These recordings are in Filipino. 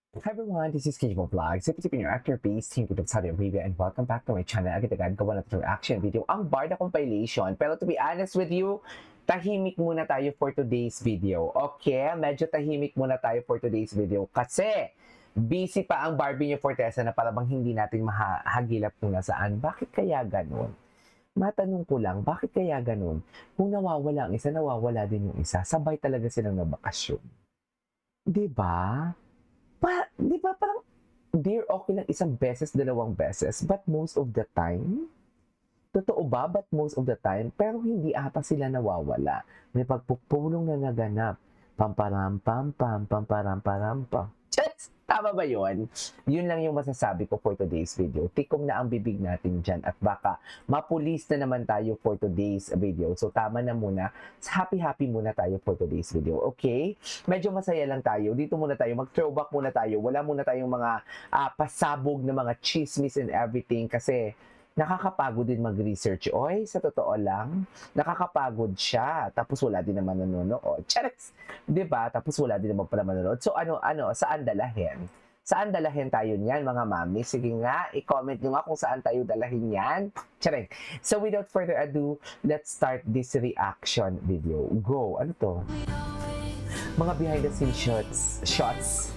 Hi everyone, this is Kijimo Vlogs. If you're actor based here in Saudi Arabia and welcome back to my channel. Agad-agad gawa na ito reaction video ang Barda compilation. Pero to be honest with you, tahimik muna tayo for today's video. Okay? Medyo tahimik muna tayo for today's video kasi busy pa ang Barbie niyo Fortesa na parang hindi natin mahagilap kung nasaan. Bakit kaya ganun? Matanong ko lang, bakit kaya ganun? Kung nawawala ang isa, nawawala din yung isa. Sabay talaga silang nabakasyon. 'Di ba? Di ba parang, dear, okay lang isang beses, dalawang beses, but most of the time, totoo ba? But most of the time, pero hindi ata sila nawawala. May pagpupulong na naganap. Pamparam pam pam, pamparam param pam. Yes! Tama ba yun? Yun lang yung masasabi ko for today's video. Tikom na ang bibig natin dyan at baka mapulis na naman tayo for today's video. So tama na muna. Happy muna tayo for today's video. Okay? Medyo masaya lang tayo. Dito muna tayo. Mag-throwback muna tayo. Wala muna tayong mga pasabog na mga chismis and everything kasi nakakapagod din mag-research. Oy, sa totoo lang, nakakapagod siya. Tapos wala din naman nanonood. Charis! 'Di ba? Tapos wala din naman pala manonood. So saan dalahin? Saan dalahin tayo niyan, mga mami? Sige nga, i-comment nyo nga kung saan tayo dalahin yan. Charing. So without further ado, let's start this reaction video. Go! Ano to? Mga behind the scenes shots.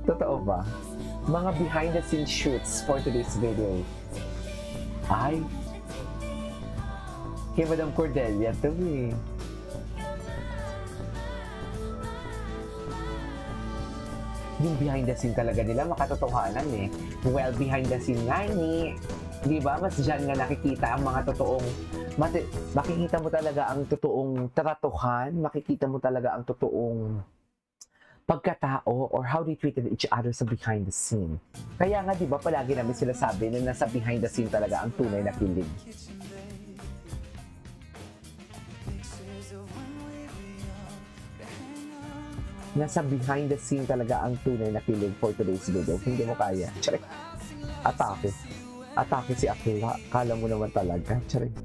Totoo ba? Mga behind the scenes shoots for today's video. Ay, kay Madam Cordelia to eh. Yung behind the scene talaga nila, makatotohanan eh. Well, behind the scene nga ni, di ba, mas dyan nga nakikita ang mga totoong, makikita mo talaga ang totoong tratuhan, makikita mo talaga ang totoong pagkatao or how they treated each other sa behind the scene. Kaya nga, di ba, palagi namin sila sabi na nasa behind the scene talaga ang tunay na kilig. Nasa behind the scene talaga ang tunay na kilig for today's video. Hindi mo kaya. Charik. Atake. Atake si Akira. Kala mo naman talaga. Charik.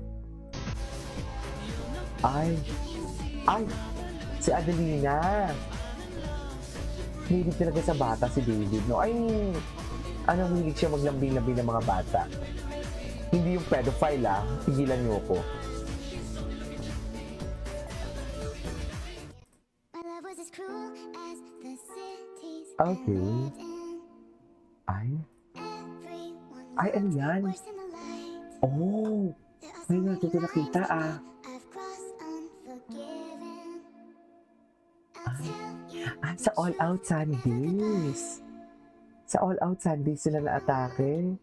Ay. Ay. Si Adelina. Hilig talaga sa bata si David, no? Ay, anong hilig siya maglambing-lambing ng mga bata? Hindi yung pedophile, Tigilan niyo ko. Okay. Ay. Ay, ano yan? Oh, may natuto nakita, Ay, sa All Out Sundays. Sa All Out Sundays sila na-atake.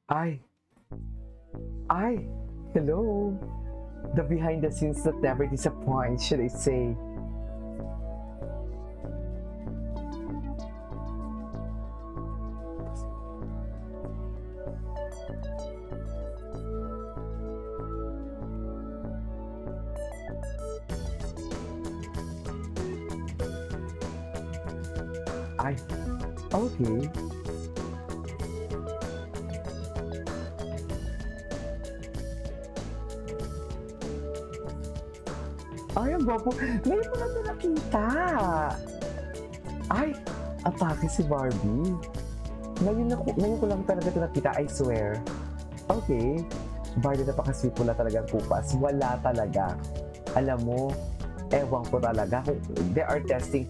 Ay. Ay. Hello. The behind the scenes that never disappoints, should I say. Ay. Okay. Ay, ang gwapo. Ngayon ko na ito nakita. Ay, atake si Barbie. Ngayon ko lang talaga ito nakita, I swear. Okay. Barbie, napaka-sweet mo na talagang kupas. Wala talaga. Alam mo, ewan ko talaga. They are testing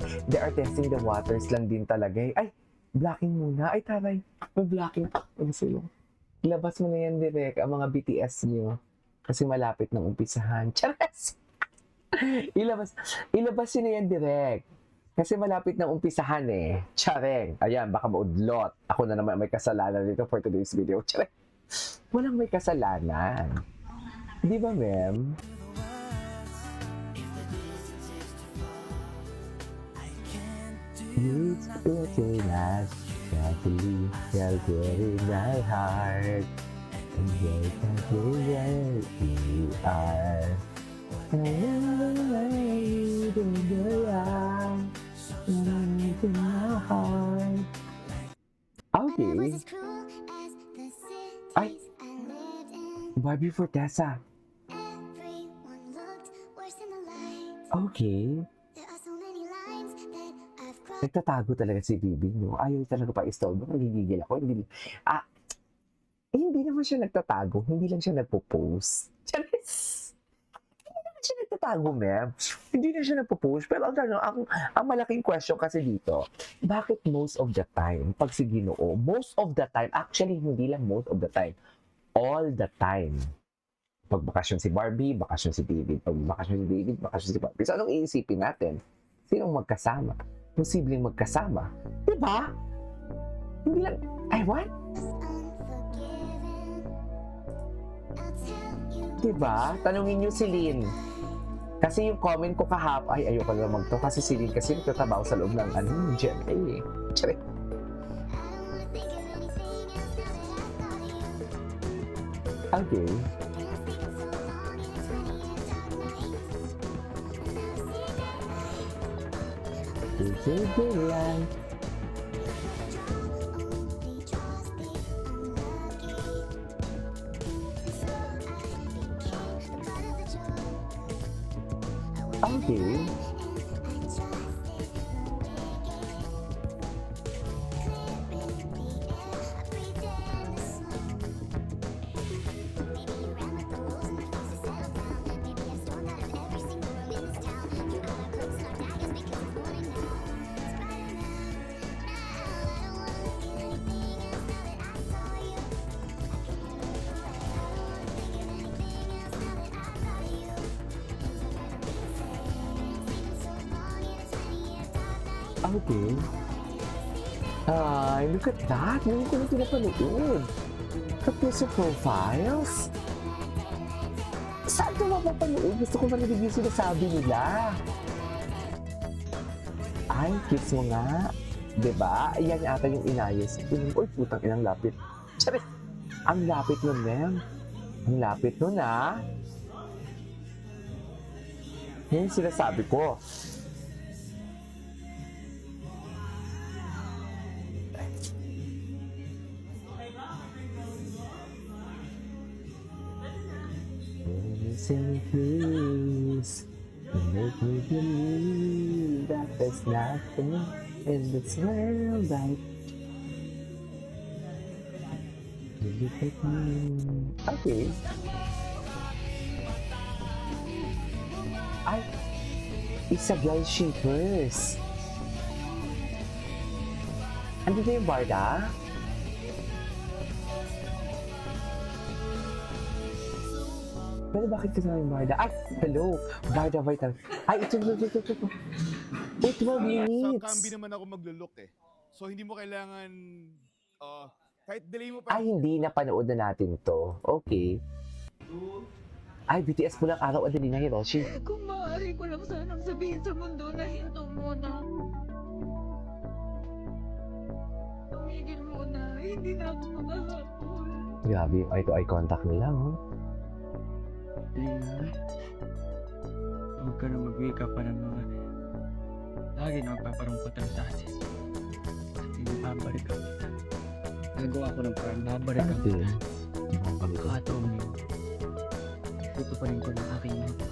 the waters lang din talaga. Ay, blocking muna. Ay, taray. May blocking pa. Ano sa'yo? Ilabas mo na yan direct ang mga BTS niyo. Kasi malapit ng umpisahan. Charas! ilabas yun na yan direct. Kasi malapit na umpisahan eh. Tsareng. Ayan, baka maudlot. Ako na naman may kasalanan dito for today's video. Tsareng. walang may kasalanan. Di ba, ma'am? It's better not happily shelter in my heart. And you're the way you are. Okay. Ay, Barbie Fortesa. Okay. Nagtatago talaga si Bibi, no? Ayaw talaga pa istorbo. Nagigigil ako. Hindi naman siya nagtatago. Hindi lang siya nagpo-post. Charis! Hindi naman siya nagtatago, ma'am. Hindi na siya nagpo-post. Pero ang malaking question kasi dito, bakit most of the time, pag si Ginoo, most of the time, actually, hindi lang most of the time, all the time. Pag bakasyon si Barbie, bakasyon si David. Pag bakasyon si David, bakasyon si Barbie. So, anong iisipin natin? Sinong magkasama? Posibleng magkasama. Diba? Hindi lang, ay, what? Diba? Tanungin niyo si Lynn. Kasi yung comment ko kahap, ay, ayoko na magto. Kasi si Lynn kasi nagtatrabaho sa loob ng GMA eh. Tsari. Okay. Is it good life? Okay. Okay. Ay, look at that. Ngayon ko na pinapanood. Kapuso profiles. Saan ito mapapanood? Gusto ko marinig yung sinasabi nila. Ay, kiss mo nga. Diba? Yan ata yung inayos. Uy, putang inang lapit. Charis! Ang lapit nun, ma'am. Ang lapit nun, ha? Yan yung sinasabi ko. Listen, please, make me believe that there's nothing in this world like you look at me. Okay. Ay, it's a girl shapers. Andito yung Barda? Pero bakit kasama yung Barda? Ay, hello! Barda Vital. Ay, ito. 12 minutes. Sa Kambi naman ako maglo-look eh. So hindi mo kailangan, kahit delay mo pa. Ay, hindi. Napanood na natin to. Okay. Ay, BTS mo lang araw. Adelina Hiroshi. Kung maaari ko lang sanang sabihin sa mundo na hinto muna. Tumigil muna. Hindi na ako makahabol. Grabe yung eye-to-eye contact nila, oh. Lina, huwag ka na mag-wake up pa ng mga lagi na magpaparungkot ang tasis. Kasi babalik ang kita. Gagawa ko ng parang babalik ang Okay. kita. Pagkakataon yun. Tutuparin ko ng aking mga pa.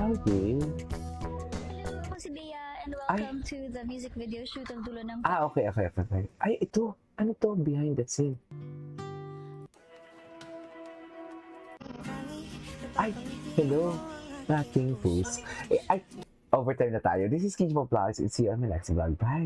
Okay. Hello, ako si Bea and welcome to the music video shoot of Dulo ng Okay. Ay, ito. Ano to? Behind the scene. Ay, hello. Fucking fools. Ay, overtime na tayo. This is Kinch Vlogs. See you on my next vlog. Bye!